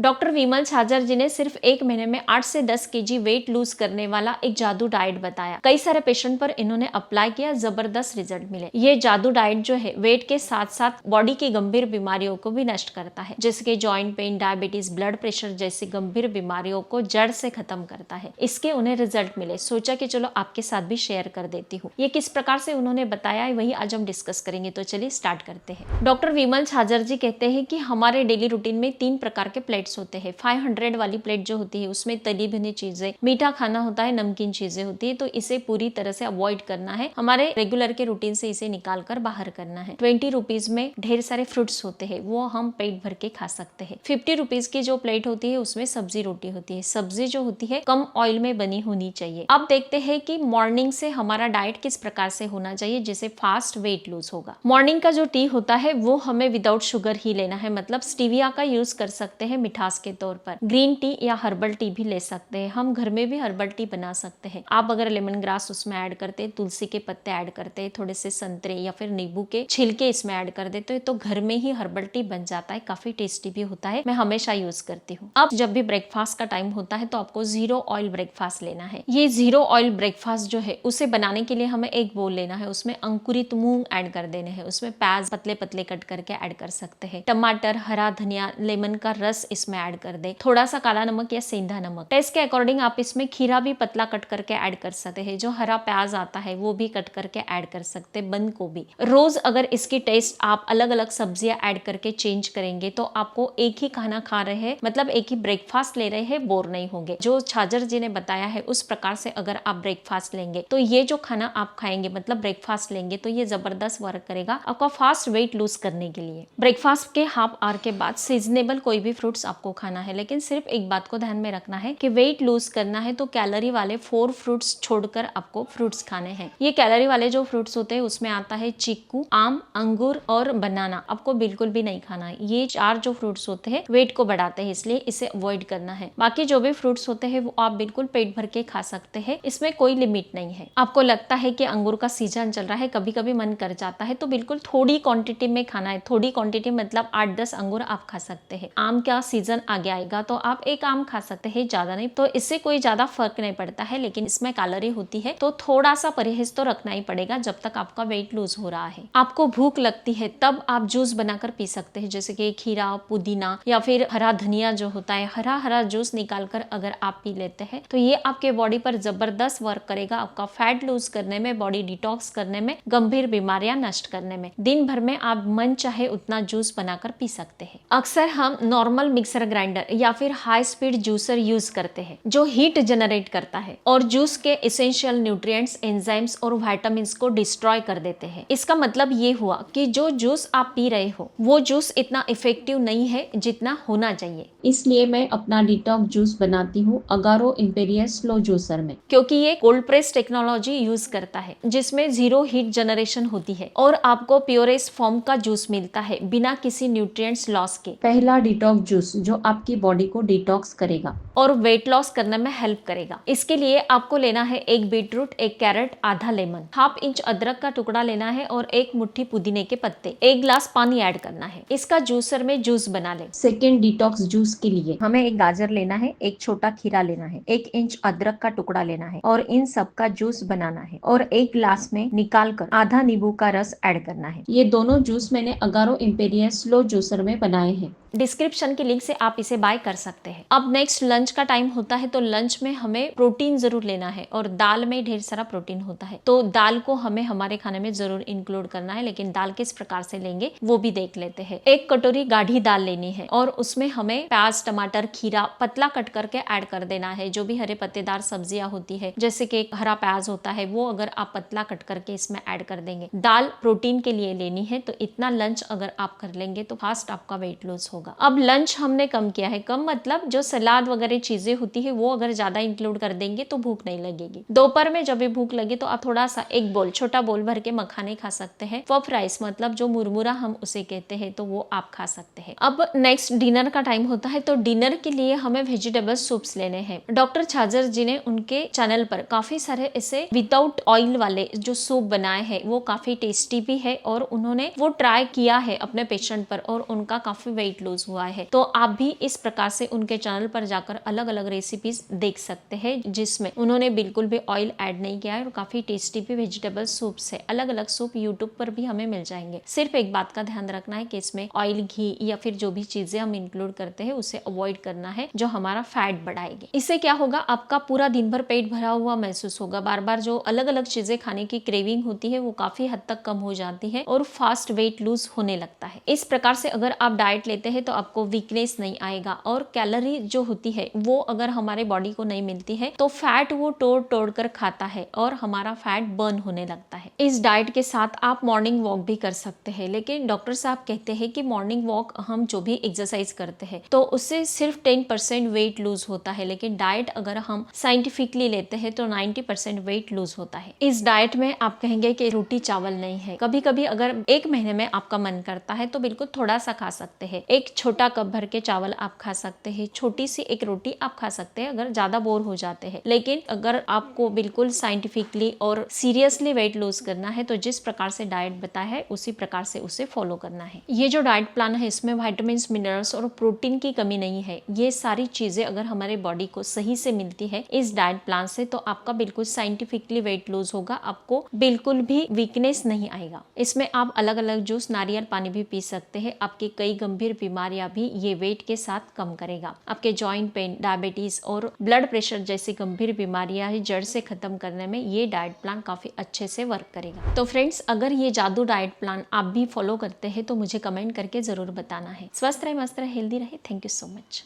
Doctor विमल छाजर जी ने सिर्फ 1 महीने में 8 से 10 केजी वेट लूज करने वाला एक जादू डाइट बताया। कई सारे पेशेंट पर इन्होंने अप्लाई किया, जबरदस्त रिजल्ट मिले। ये जादू डाइट जो है वेट के साथ साथ बॉडी की गंभीर बीमारियों को भी नष्ट करता है, जैसे कि joint pain, diabetes, blood pressure जैसी गंभीर बीमारियों को जड़ से खत्म करता है। इसके उन्हें रिजल्ट मिले, सोचा कि चलो आपके साथ भी शेयर कर देती हूँ। ये किस प्रकार से उन्होंने बताया है वही आज हम डिस्कस करेंगे, तो चलिए स्टार्ट करते हैं। डॉक्टर विमल छाजर जी कहते हैं कि हमारे डेली रूटीन में 3 प्रकार के प्लेट्स होते हैं। 500 वाली प्लेट जो होती है उसमें तली भुनी चीजें, मीठा खाना होता है, नमकीन चीजें होती है, तो इसे पूरी तरह से अवॉइड करना है। हमारे रेगुलर के रूटीन से इसे निकाल कर बाहर करना है। 20 रुपीज में ढेर सारे फ्रूट्स होते हैं, वो हम पेट भर के खा सकते हैं। 50 रुपीज की जो प्लेट होती है उसमें सब्जी रोटी होती है। सब्जी जो होती है कम ऑयल में बनी होनी चाहिए। अब देखते हैं कि मॉर्निंग से हमारा डाइट किस प्रकार से होना चाहिए जिससे फास्ट वेट लूज होगा। मॉर्निंग का जो टी होता है वो हमें विदाउट शुगर ही लेना है, मतलब स्टीविया का यूज कर सकते हैं मिठास के तौर पर। ग्रीन टी या हर्बल टी भी ले सकते हैं, हम घर में भी हर्बल टी बना सकते हैं। आप अगर लेमन ग्रास उसमें ऐड करते, तुलसी के पत्ते ऐड करते, थोड़े से संतरे या फिर नींबू के छिलके इसमें ऐड कर देते तो घर में ही हर्बल टी बन जाता है, काफी टेस्टी भी होता है। मैं हमेशा यूज करती हूँ। अब जब भी ब्रेकफास्ट का टाइम होता है तो आपको 0 ऑयल ब्रेकफास्ट लेना है। ये 0 ऑयल ब्रेकफास्ट जो है उसे बनाने के लिए हमें एक बोल लेना है, उसमें अंकुरित मूंग ऐड कर देने हैं, उसमें प्याज पतले पतले कट करके ऐड कर सकते हैं, टमाटर, हरा धनिया, लेमन का रस इसमें ऐड कर दे, थोड़ा सा काला नमक या सेंधा नमक। टेस्ट के अकॉर्डिंग आप इसमें खीरा भी पतला कट करके ऐड कर सकते हैं, जो हरा प्याज आता है वो भी कट करके ऐड कर सकते हैं, बंद गोभी। रोज अगर इसकी टेस्ट आप अलग अलग सब्जियां ऐड करके चेंज करेंगे तो आपको एक ही खाना खा रहे हैं, मतलब एक ही ब्रेकफास्ट ले रहे हैं, बोर नहीं होंगे। जो छाजर जी ने बताया है उस प्रकार से अगर आप ब्रेकफास्ट लेंगे तो ये जो खाना आप खाएंगे मतलब ब्रेकफास्ट लेंगे तो ये जबरदस्त वर्क करेगा आपका फास्ट वेट लूज करने के लिए। ब्रेकफास्ट के हाफ आवर के बाद सीजनेबल कोई भी फ्रूट्स आपको खाना है, लेकिन सिर्फ एक बात को ध्यान में रखना है कि वेट लूज करना है तो कैलोरी वाले 4 फ्रूट्स छोड़कर आपको फ्रूट्स खाने हैं। ये कैलोरी वाले जो फ्रूट्स होते हैं उसमें आता है चीकू, आम, अंगूर और बनाना, आपको बिल्कुल भी नहीं खाना है। ये 4 जो फ्रूट्स होते हैं वेट को बढ़ाते हैं, इसलिए इसे अवॉइड करना है। बाकी जो भी फ्रूट्स होते हैं वो आप बिल्कुल पेट भर के खा सकते हैं, इसमें कोई लिमिट नहीं है। आपको लगता है कि अंगूर का सीजन चल रहा है, कभी कभी मन कर जाता है तो बिल्कुल थोड़ी क्वांटिटी में खाना है। थोड़ी क्वांटिटी मतलब 8-10 अंगूर आप खा सकते हैं। आम का सीजन आगे आएगा तो आप एक आम खा सकते हैं, ज्यादा नहीं, तो इससे कोई ज्यादा फर्क नहीं पड़ता है, लेकिन इसमें कैलोरी होती है तो थोड़ा सा परहेज तो रखना ही पड़ेगा जब तक आपका वेट लूज हो रहा है। आपको भूख लगती है तब आप जूस बनाकर पी सकते हैं, जैसे कि खीरा, पुदीना या फिर हरा धनिया जो होता है, हरा जूस निकाल कर अगर आप पी लेते हैं तो ये आपके बॉडी पर जबरदस्त वर्क करेगा, आपका फैट लूज करने में, बॉडी डिटॉक्स करने में, गंभीर बीमारियां नष्ट करने में। दिन भर में आप मन चाहे उतना जूस बनाकर पी सकते हैं। अक्सर हम नॉर्मल मिक्सर ग्राइंडर या फिर हाई स्पीड जूसर यूज करते हैं जो हीट जनरेट करता है और जूस के एसेंशियल न्यूट्रिएंट्स, एंजाइम्स और विटामिन्स को डिस्ट्रॉय कर देते हैं। इसका मतलब ये हुआ कि जो जूस आप पी रहे हो वो जूस इतना इफेक्टिव नहीं है जितना होना चाहिए। इसलिए मैं अपना डिटॉक्स जूस बनाती हूँ अगारो इंपीरियल स्लो जूसर में, क्योंकि ये कोल्ड प्रेस टेक्नोलॉजी यूज करता है जिसमें 0 हीट जनरेशन होती है और आपको प्योरेस्ट फॉर्म का जूस मिलता है बिना किसी न्यूट्रिएंट्स लॉस के। पहला डिटॉक्स जूस जो आपकी बॉडी को डिटॉक्स करेगा और वेट लॉस करने में हेल्प करेगा। इसके लिए आपको लेना है 1 बीटरूट, 1 कैरेट, आधा लेमन, 1/2 इंच अदरक का टुकड़ा लेना है और 1 मुट्ठी पुदीने के पत्ते, 1 ग्लास पानी ऐड करना है। इसका जूसर में जूस बना ले। सेकेंड डिटॉक्स जूस के लिए हमें 1 गाजर लेना है, 1 छोटा खीरा लेना है, 1 इंच अदरक का टुकड़ा लेना है और इन सब का जूस बनाना है और 1 ग्लास में निकाल कर आधा नींबू का रस ऐड करना है। ये दोनों जूस मैंने अगारो इंपीरियल स्लो जूसर में बनाए हैं। डिस्क्रिप्शन के लिंक से आप इसे बाय कर सकते हैं। अब नेक्स्ट लंच का टाइम होता है तो लंच में हमें प्रोटीन जरूर लेना है और दाल में ढेर सारा प्रोटीन होता है तो दाल को हमें हमारे खाने में जरूर इंक्लूड करना है, लेकिन दाल किस प्रकार से लेंगे वो भी देख लेते हैं। 1 कटोरी गाढ़ी दाल लेनी है और उसमें हमें प्याज, टमाटर, खीरा पतला कट करके ऐड कर देना है। जो भी हरे पत्तेदार सब्जियां होती है जैसे कि हरा प्याज होता है वो अगर आप पतला कट करके इसमें ऐड कर देंगे। दाल प्रोटीन के लिए लेनी है तो इतना लंच अगर आप कर लेंगे तो फास्ट आपका वेट लॉस होगा। अब लंच हमने कम किया है, कम मतलब जो सलाद वगैरह चीजें होती है वो अगर ज्यादा इंक्लूड कर देंगे तो भूख नहीं लगेगी। दोपहर में जब भी भूख लगे तो आप थोड़ा सा 1 बोल, छोटा बोल भर के मखाने खा सकते हैं। पफ राइस मतलब जो मुरमुरा हम उसे कहते हैं तो वो आप खा सकते हैं। अब नेक्स्ट डिनर का टाइम होता है तो डिनर के लिए हमें वेजिटेबल सूप्स लेने हैं। डॉक्टर छाजर जी ने उनके चैनल पर काफी सारे ऐसे विदाउट ऑयल वाले जो सूप बनाए हैं वो काफी टेस्टी भी है और उन्होंने वो ट्राई किया है अपने पेशेंट पर और उनका काफी वेट लूज हुआ है। तो आप भी इस प्रकार से उनके चैनल पर जाकर अलग अलग रेसिपीज देख सकते हैं, जिसमें उन्होंने बिल्कुल भी ऑयल ऐड नहीं किया है और काफी टेस्टी भी वेजिटेबल सूप्स है। अलग अलग सूप यूट्यूब पर भी हमें मिल जाएंगे। सिर्फ एक बात का ध्यान रखना है कि इसमें ऑयल, घी या फिर जो भी चीजें हम इंक्लूड करते हैं उसे अवॉइड करना है, जो हमारा फैट बढ़ाएगी। इससे क्या होगा, आपका पूरा दिन भर पेट भरा हुआ महसूस होगा। बार बार जो अलग अलग चीजें खाने की क्रेविंग होती है वो काफी हद तक कम हो जाती है और फास्ट वेट लूज होने लगता है। इस प्रकार से अगर आप डाइट लेते हैं तो आपको वीकनेस नहीं आएगा और कैलोरी जो होती है वो अगर हमारे बॉडी को नहीं मिलती है तो फैट वो तोड़ तोड़ कर खाता है और हमारा फैट बर्न होने लगता है। इस डाइट के साथ आप मॉर्निंग वॉक भी कर सकते हैं, लेकिन डॉक्टर साहब कहते हैं कि मॉर्निंग वॉक हम जो भी एक्सरसाइज करते हैं तो उससे सिर्फ 10% वेट लूज होता है, लेकिन डाइट अगर हम साइंटिफिकली लेते हैं तो 90% वेट लूज होता है। इस डाइट में आप कहेंगे कि रोटी चावल नहीं है। कभी कभी अगर एक महीने में आपका मन करता है तो बिल्कुल थोड़ा सा खा सकते हैं। एक छोटा कप भर के चावल आप खा सकते हैं, छोटी सी एक रोटी आप खा सकते हैं अगर ज्यादा बोर हो जाते हैं। लेकिन अगर आपको बिल्कुल साइंटिफिकली और सीरियसली वेट लूज करना है तो जिस प्रकार से डाइट बताया है उसी प्रकार से उसे फॉलो करना है। ये जो डाइट प्लान है इसमें विटामिन, मिनरल्स और प्रोटीन की कमी नहीं है। ये सारी चीजें अगर हमारे बॉडी को सही से मिलती है इस डाइट प्लान से तो आपका बिल्कुल साइंटिफिकली वेट लूज होगा, आपको बिल्कुल भी वीकनेस नहीं आएगा। इसमें आप अलग अलग जूस, नारियल पानी भी पी सकते हैं। आपकी कई गंभीर बीमारियां भी ये वेट के साथ कम करेगा। आपके जॉइंट पेन, डायबिटीज और ब्लड प्रेशर जैसी गंभीर बीमारियां ही जड़ से खत्म करने में ये डाइट प्लान काफी अच्छे से वर्क करेगा। तो फ्रेंड्स, अगर ये जादू डाइट प्लान आप भी फॉलो करते हैं तो मुझे कमेंट करके जरूर बताना है। स्वस्थ रहे, मस्त रहे, हेल्दी रहे। Thank you so much.